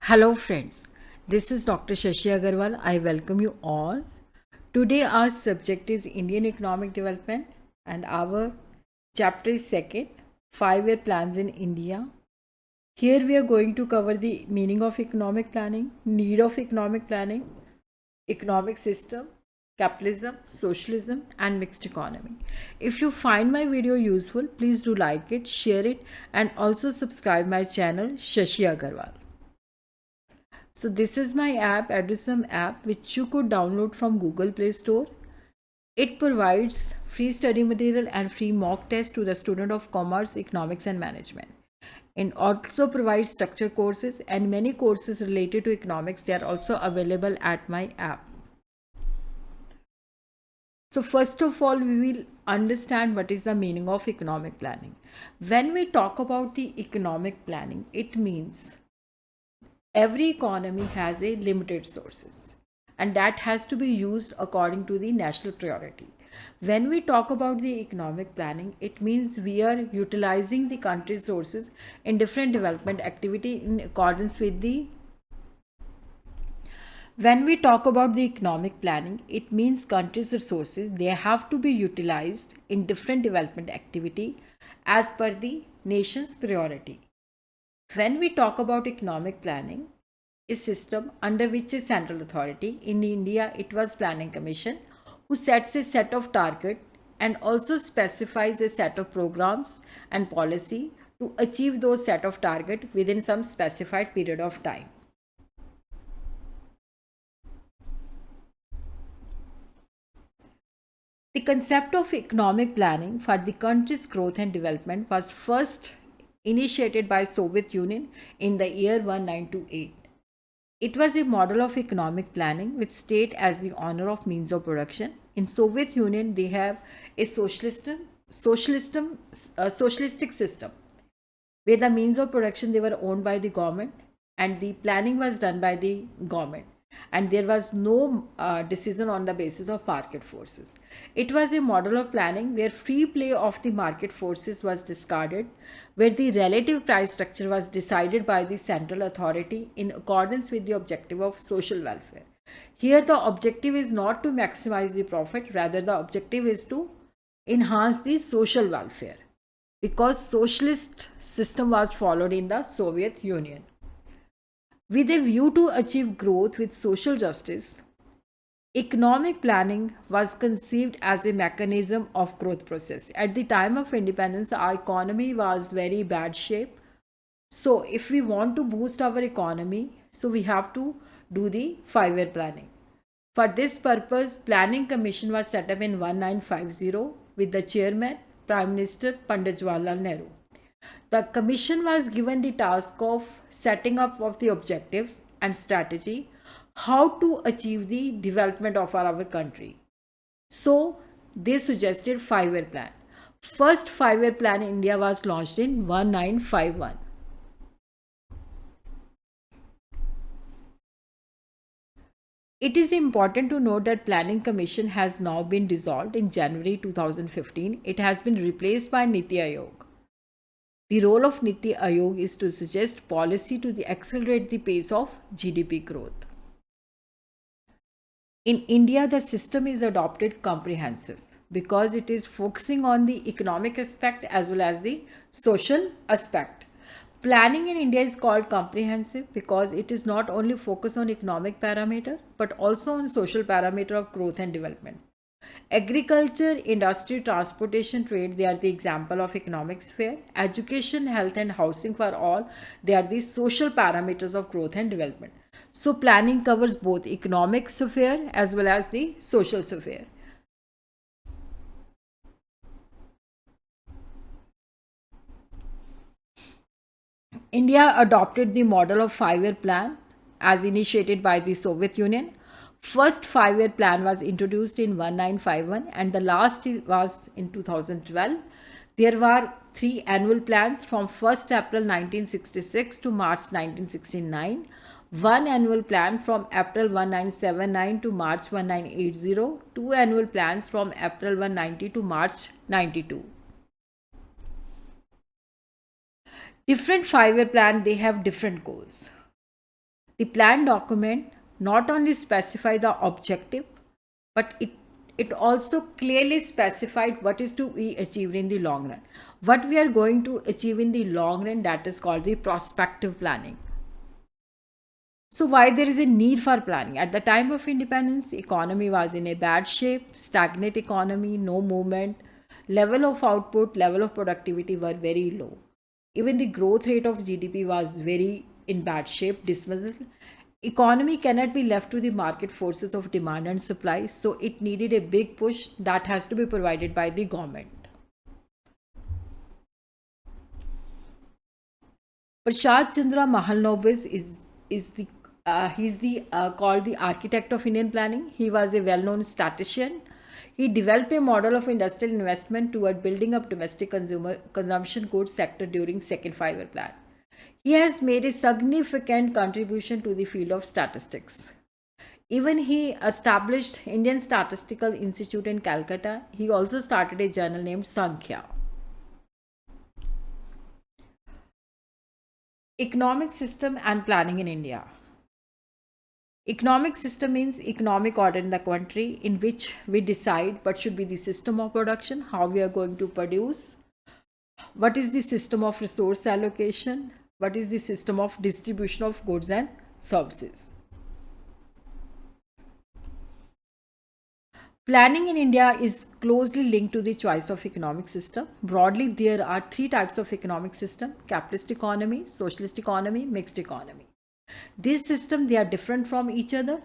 Hello friends, this is Dr. Shashi Agarwal. I welcome you all. Today our subject is Indian economic development and our chapter is second, 5-year plans in India. Here we are going to cover the meaning of economic planning, need of economic planning, economic system, capitalism, socialism and mixed economy. If you find my video useful, please do like it, share it and also subscribe my channel Shashi Agarwal. So this is my app, Edusum app, which you could download from Google Play Store. It provides free study material and free mock test to the student of commerce, economics and management. It also provides structured courses and many courses related to economics. They are also available at my app. So first of all, we will understand what is the meaning of economic planning. When we talk about the economic planning, it means every economy has a limited sources and that has to be used according to the national priority. When we talk about the economic planning, it means we are utilizing the country's resources in different development activity in accordance with the when we talk about the economic planning, it means countries' resources, they have to be utilized in different development activity as per the nation's priority. When we talk about economic planning, a system under which a central authority, in India it was Planning Commission, who sets a set of target and also specifies a set of programs and policy to achieve those set of target within some specified period of time. The concept of economic planning for the country's growth and development was first initiated by Soviet Union in the year 1928. It was a model of economic planning with state as the owner of means of production. In Soviet Union, they have a socialistic system where the means of production they were owned by the government and the planning was done by the government, and there was no decision on the basis of market forces. It was a model of planning where free play of the market forces was discarded, where the relative price structure was decided by the central authority in accordance with the objective of social welfare. Here the objective is not to maximize the profit, rather the objective is to enhance the social welfare, because socialist system was followed in the Soviet Union. With a view to achieve growth with social justice, economic planning was conceived as a mechanism of growth process. At the time of independence, our economy was very bad shape. So if we want to boost our economy, so we have to do the 5-year planning. For this purpose, Planning Commission was set up in 1950 with the chairman, Prime Minister Pandit Jawaharlal Nehru. The commission was given the task of setting up of the objectives and strategy, how to achieve the development of our country. So they suggested 5-year plan. First 5-year plan in India was launched in 1951. It is important to note that Planning Commission has now been dissolved in January 2015. It has been replaced by Niti Aayog. The role of Niti Aayog is to suggest policy to accelerate the pace of GDP growth. In India, the system is adopted comprehensive because it is focusing on the economic aspect as well as the social aspect. Planning in India is called comprehensive because it is not only focused on economic parameter but also on social parameter of growth and development. Agriculture, industry, transportation, trade, they are the example of economic sphere. Education, health and housing for all, they are the social parameters of growth and development. So planning covers both economic sphere as well as the social sphere. India adopted the model of 5-year plan as initiated by the Soviet Union. First 5-year plan was introduced in 1951 and the last was in 2012. There were 3 annual plans from 1st April 1966 to March 1969, one annual plan from April 1979 to March 1980, 2 annual plans from April 1990 to March 92. Different 5-year plan, they have different goals. The plan document not only specified the objective, but it also clearly specified what is to be achieved in the long run. What we are going to achieve in the long run, that is called the prospective planning. So why there is a need for planning? At the time of independence, economy was in a bad shape, stagnant economy, no movement, level of output, level of productivity were very low. Even the growth rate of GDP was very in bad shape, dismal. Economy cannot be left to the market forces of demand and supply, so it needed a big push that has to be provided by the government. Chandra Mahalnobis is the he's the called the architect of Indian planning. He was a well-known statistician. He developed a model of industrial investment toward building up domestic consumption goods sector during second five-year plan. He has made a significant contribution to the field of statistics. Even he established Indian Statistical Institute in Calcutta. He also started a journal named Sankhya. Economic system and planning in India. Economic system means economic order in the country in which we decide what should be the system of production, how we are going to produce, what is the system of resource allocation, what is the system of distribution of goods and services. Planning in India is closely linked to the choice of economic system. Broadly, there are three types of economic system: capitalist economy, socialist economy, mixed economy. These systems, they are different from each other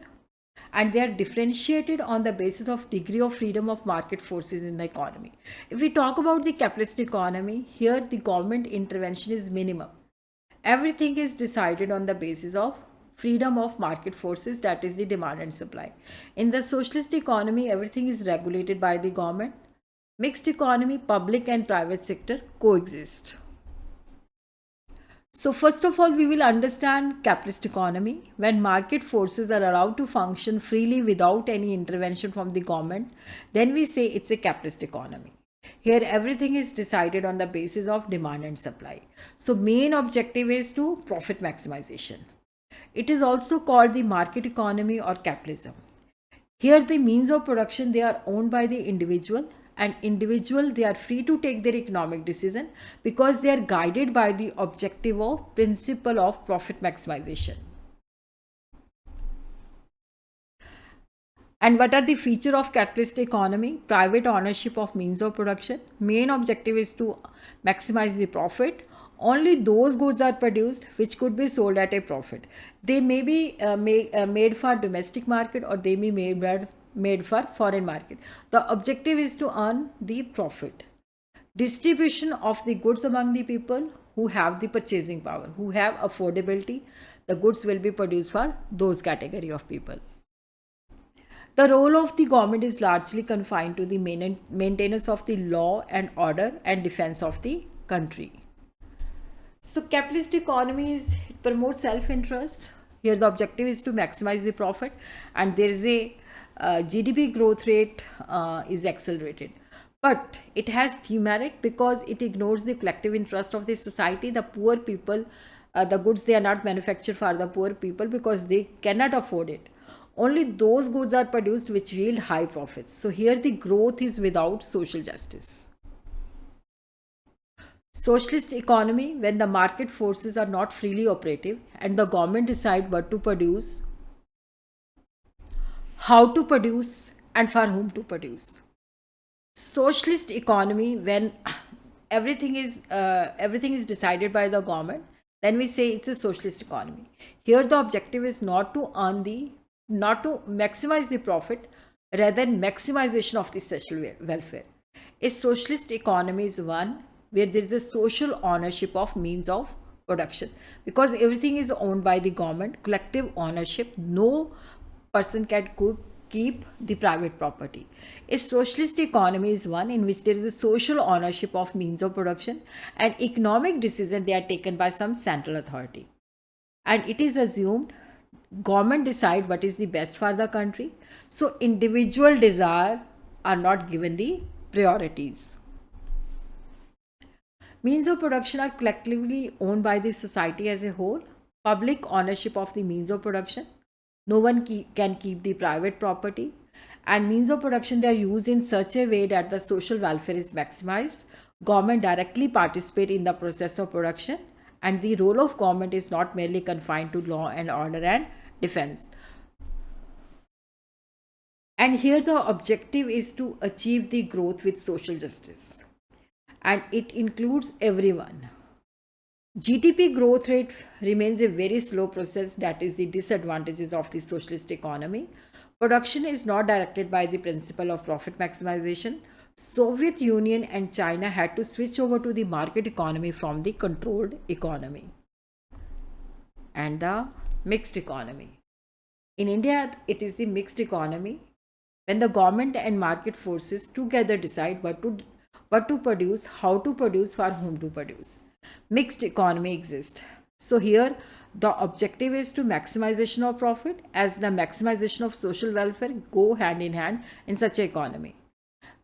and they are differentiated on the basis of degree of freedom of market forces in the economy. If we talk about the capitalist economy, here the government intervention is minimum. Everything is decided on the basis of freedom of market forces, that is the demand and supply. In the socialist economy, everything is regulated by the government. Mixed economy, public and private sector coexist. So first of all, we will understand capitalist economy. When market forces are allowed to function freely without any intervention from the government, then we say it's a capitalist economy. Here everything is decided on the basis of demand and supply. So main objective is to profit maximization. It is also called the market economy or capitalism. Here the means of production, they are owned by the individual, and individual, they are free to take their economic decision because they are guided by the objective of principle of profit maximization. And what are the feature of capitalist economy? Private ownership of means of production. Main objective is to maximize the profit. Only those goods are produced which could be sold at a profit. They may be made for domestic market or they may be made for foreign market. The objective is to earn the profit. Distribution of the goods among the people who have the purchasing power, who have affordability. The goods will be produced for those category of people. The role of the government is largely confined to the maintenance of the law and order and defense of the country. So capitalist economy it promotes self-interest. Here the objective is to maximize the profit, and there is a GDP growth rate is accelerated. But it has demerit because it ignores the collective interest of the society. The poor people, the goods, they are not manufactured for the poor people because they cannot afford it. Only those goods are produced which yield high profits. So here the growth is without social justice. Socialist economy, when the market forces are not freely operative and the government decide what to produce, how to produce, and for whom to produce. Socialist economy, when everything is decided by the government, then we say it's a socialist economy. Here the objective is not to maximize the profit, rather maximization of the social welfare. A socialist economy is one where there is a social ownership of means of production, because everything is owned by the government, collective ownership. No person can keep the private property. A socialist economy is one in which there is a social ownership of means of production and economic decisions, they are taken by some central authority. And it is assumed government decide what is the best for the country. So individual desire are not given the priorities. Means of production are collectively owned by the society as a whole. public ownership of the means of production. No one can keep the private property, and means of production, they are used in such a way that the social welfare is maximized. Government directly participate in the process of production, and the role of government is not merely confined to law and order and defense. And here the objective is to achieve the growth with social justice, and it includes everyone. GDP growth rate remains a very slow process. That is the disadvantages of the socialist economy. Production is not directed by the principle of profit maximization. Soviet Union and China had to switch over to the market economy from the controlled economy. And the mixed economy. In India, it is the mixed economy, when the government and market forces together decide what to produce, how to produce, for whom to produce. Mixed economy exists. So here the objective is to maximization of profit, as the maximization of social welfare go hand in hand in such an economy.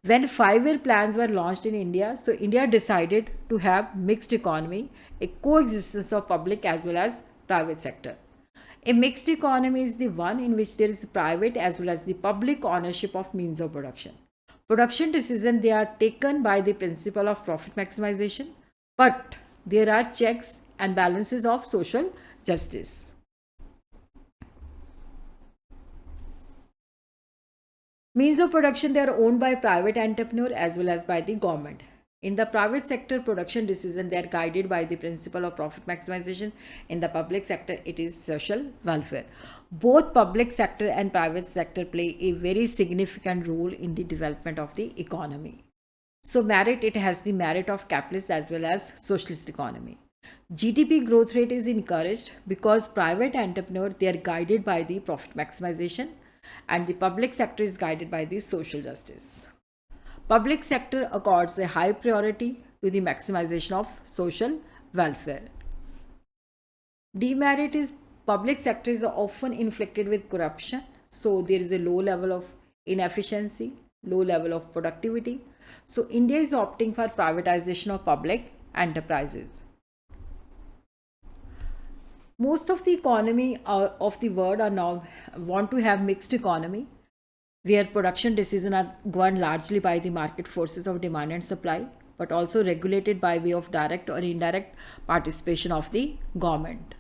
When 5-year plans were launched in India, so India decided to have mixed economy, a coexistence of public as well as private sector. A mixed economy is the one in which there is private as well as the public ownership of means of production. Production decisions, they are taken by the principle of profit maximization, but there are checks and balances of social justice. Means of production, they are owned by private entrepreneur as well as by the government. In the private sector, production decisions, they are guided by the principle of profit maximization. In the public sector, it is social welfare. Both public sector and private sector play a very significant role in the development of the economy. So merit, it has the merit of capitalist as well as socialist economy. GDP growth rate is encouraged because private entrepreneur, they are guided by the profit maximization, and the public sector is guided by the social justice. Public sector accords a high priority to the maximization of social welfare. Demerit is public sector is often inflicted with corruption, so there is a low level of inefficiency, low level of productivity. So India is opting for privatization of public enterprises. Most of the economy of the world are now want to have mixed economy, where production decisions are governed largely by the market forces of demand and supply, but also regulated by way of direct or indirect participation of the government.